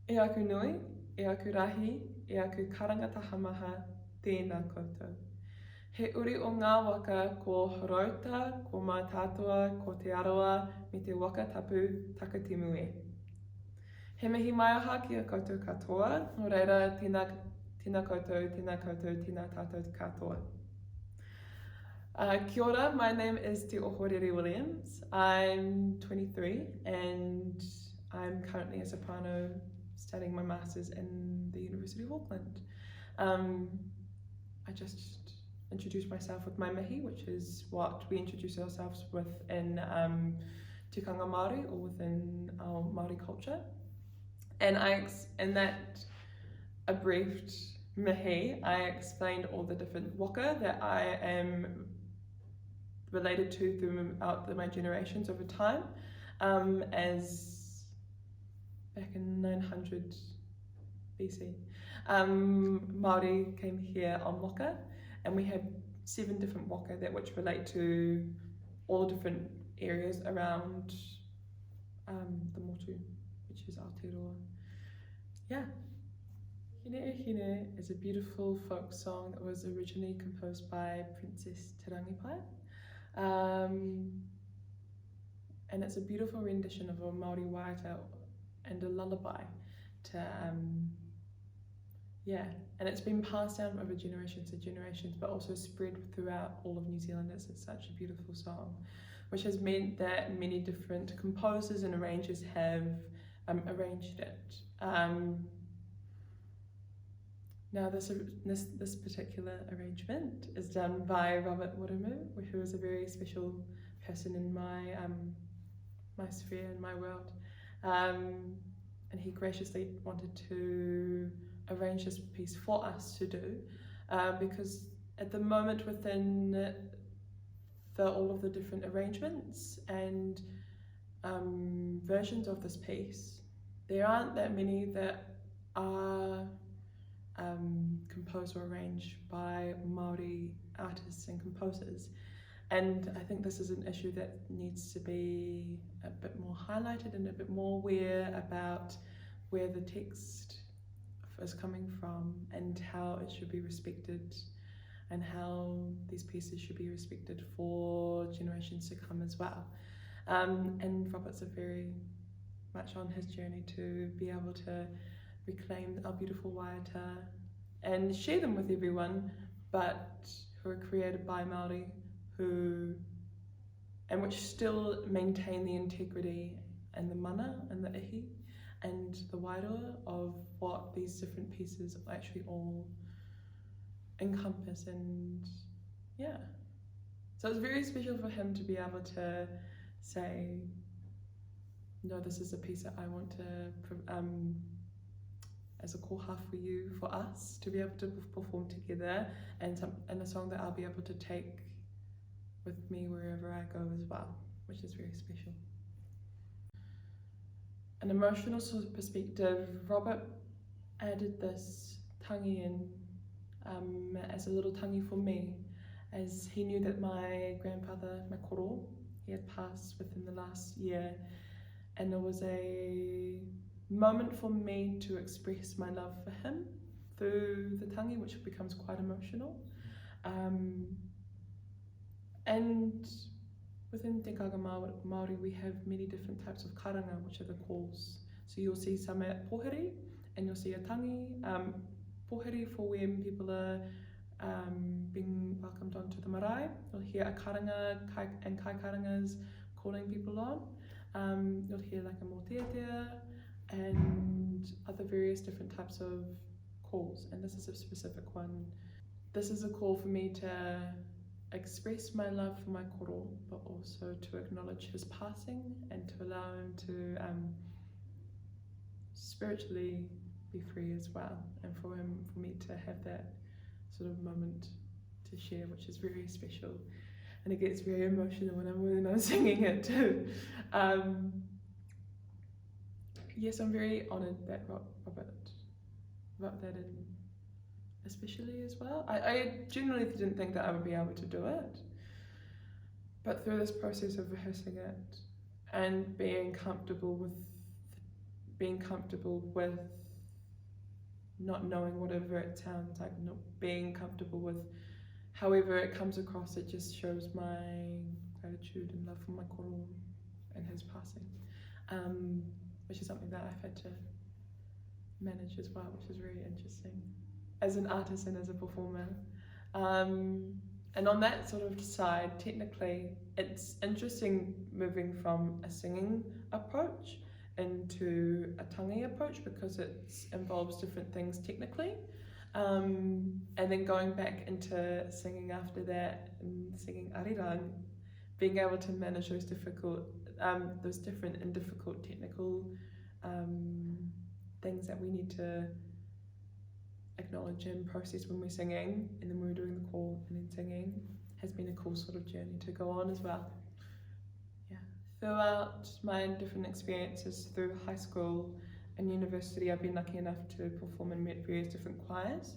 E aku nui, e aku rahi, e aku karanga tahamaha, tēnā koutou. He uri o ngā waka ko Horauta, ko Mātātua, ko Te Arawa, me te waka tapu takatimu e. He mihi mai aha ki a koutou katoa, no reira tēnā koutou, tēnā tātou katoa. Kia ora, my name is Te Ohorere Williams. I'm 23 and I'm currently a soprano studying my masters in the University of Auckland. I just introduced myself with my mihi, which is what we introduce ourselves with in tikanga Māori or within our Māori culture. And in that abbreviated mihi, I explained all the different waka that I am related to throughout my generations over time, as back in 900 BC, Māori came here on waka, and we have 7 different waka which relate to all the different areas around the motu, which is Aotearoa. Yeah. Hine E Hine is a beautiful folk song that was originally composed by Princess Te Rangipai. And it's a beautiful rendition of a Māori waiata and a lullaby to and it's been passed down over generations and generations, but also spread throughout all of New Zealand. It's such a beautiful song, which has meant that many different composers and arrangers have arranged it. Now this particular arrangement is done by Robert Wiremu, who is a very special person in my my sphere, in my world, and he graciously wanted to arrange this piece for us to do, because at the moment within all of the different arrangements and versions of this piece, there aren't that many that are composed or arranged by Māori artists and composers, and I think this is an issue that needs to be a bit more highlighted and a bit more aware about where the text is coming from and how it should be respected, and how these pieces should be respected for generations to come as well. And Robert's very much on his journey to be able to reclaim our beautiful waiata and share them with everyone, but who are created by Māori, and which still maintain the integrity and the mana and the ihi and the wairoa of what these different pieces actually all encompass. And yeah, so it's very special for him to be able to say, no, this is a piece that I want to as a koha for you, for us to be able to perform together, and a song that I'll be able to take with me wherever I go as well, which is very special. An emotional sort of perspective, Robert added this tangi in as a little tangi for me, as he knew that my grandfather, my koro, he had passed within the last year, and it was a moment for me to express my love for him through the tangi, which becomes quite emotional. And within Te Kaga Māori, we have many different types of karanga, which are the calls. So you'll see some at poheri, and you'll see a tangi. Poheri for when people are being welcomed onto the marae. You'll hear a karanga and kai karangas calling people on. You'll hear like a motetea and other various different types of calls, and this is a specific one. This is a call for me to express my love for my koro, but also to acknowledge his passing and to allow him to spiritually be free as well, and for me to have that sort of moment to share, which is very special, and it gets very emotional when I'm singing it too. Yes, I'm very honoured that Robert wrote that in, especially as well. I genuinely didn't think that I would be able to do it, but through this process of rehearsing it and being comfortable with being comfortable with not knowing whatever it sounds like, not being comfortable with however it comes across. It just shows my gratitude and love for my koro and his passing, which is something that I've had to manage as well, which is really interesting as an artist and as a performer. And on that sort of side, technically, it's interesting moving from a singing approach into a tangi approach because it involves different things technically. And then going back into singing after that and singing Arirang, being able to manage those different and difficult technical things that we need to acknowledge and process when we're singing, and then when we're doing the call and then singing, has been a cool sort of journey to go on as well. Yeah. Throughout my different experiences through high school and university, I've been lucky enough to perform in various different choirs,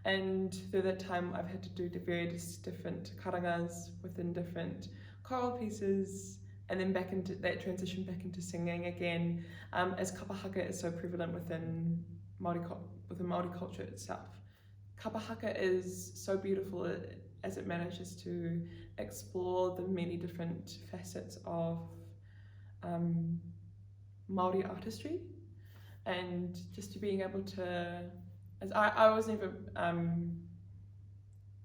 and through that time I've had to do various different karangas within different choral pieces, and then back into that transition back into singing again, as kapahaka is so prevalent within Māori culture itself. Kapahaka is so beautiful as it manages to explore the many different facets of Māori artistry, and just to being able to, as I was never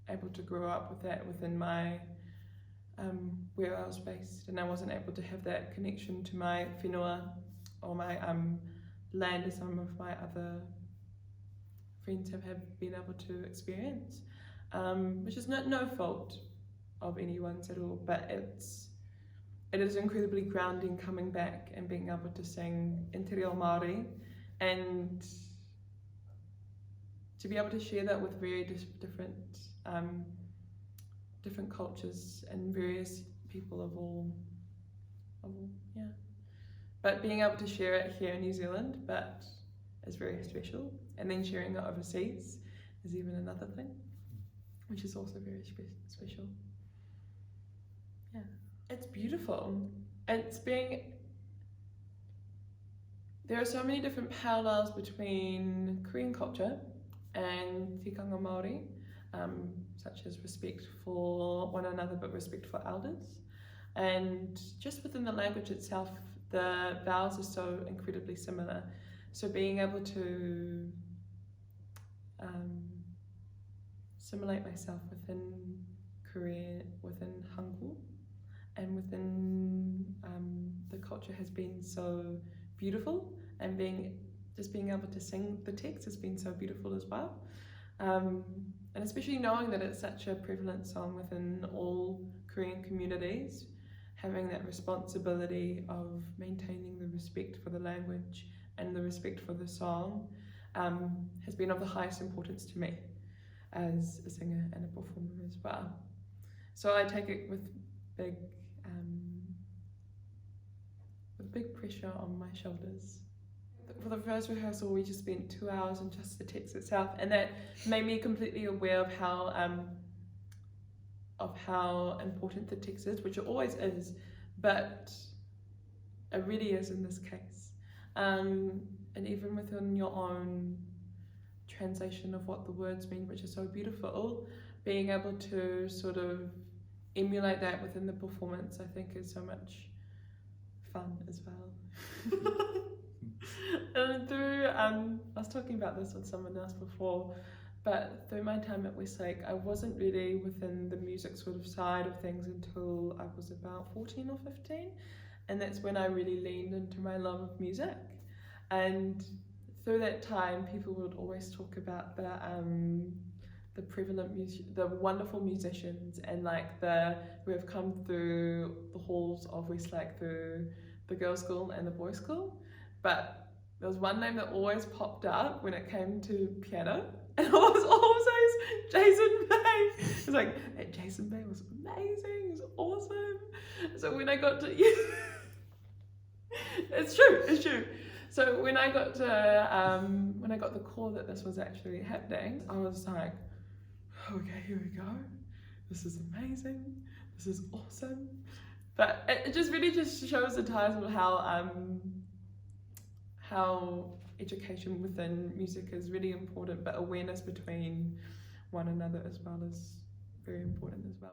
able to grow up with that within my where I was based, and I wasn't able to have that connection to my whenua or my land as some of my other friends have been able to experience, which is no fault of anyone's at all, but it is incredibly grounding coming back and being able to sing in te reo Māori, and to be able to share that with very different cultures and various people of all, yeah. But being able to share it here in New Zealand, but is very special, and then sharing it overseas is even another thing, which is also very special. Yeah, it's beautiful. There are so many different parallels between Korean culture and tikanga Māori, such as respect for one another but respect for elders, and just within the language itself the vowels are so incredibly similar, so being able to assimilate myself within Korea, within Hangul, and within the culture has been so beautiful, and being able to sing the text has been so beautiful as well. And especially knowing that it's such a prevalent song within all Korean communities, having that responsibility of maintaining the respect for the language and the respect for the song has been of the highest importance to me as a singer and a performer as well. So I take it with big pressure on my shoulders. For the first rehearsal, we just spent 2 hours on just the text itself, and that made me completely aware of how important the text is, which it always is, but it really is in this case. And even within your own translation of what the words mean, which is so beautiful, being able to sort of emulate that within the performance, I think is so much fun as well. And through, I was talking about this with someone else before, but through my time at Westlake, I wasn't really within the music sort of side of things until I was about 14 or 15, and that's when I really leaned into my love of music. And through that time, people would always talk about the prevalent the wonderful musicians, and like who have come through the halls of Westlake, through the girls' school and the boys' school. But there was one name that always popped up when it came to piano, and it was always Jason Bay. It was like, hey, Jason Bay was amazing, he was awesome. So when I got to it's true. So when I got the call that this was actually happening, I was like, okay, here we go. This is amazing. This is awesome. But it just really just shows the ties of how how education within music is really important, but awareness between one another as well is very important as well.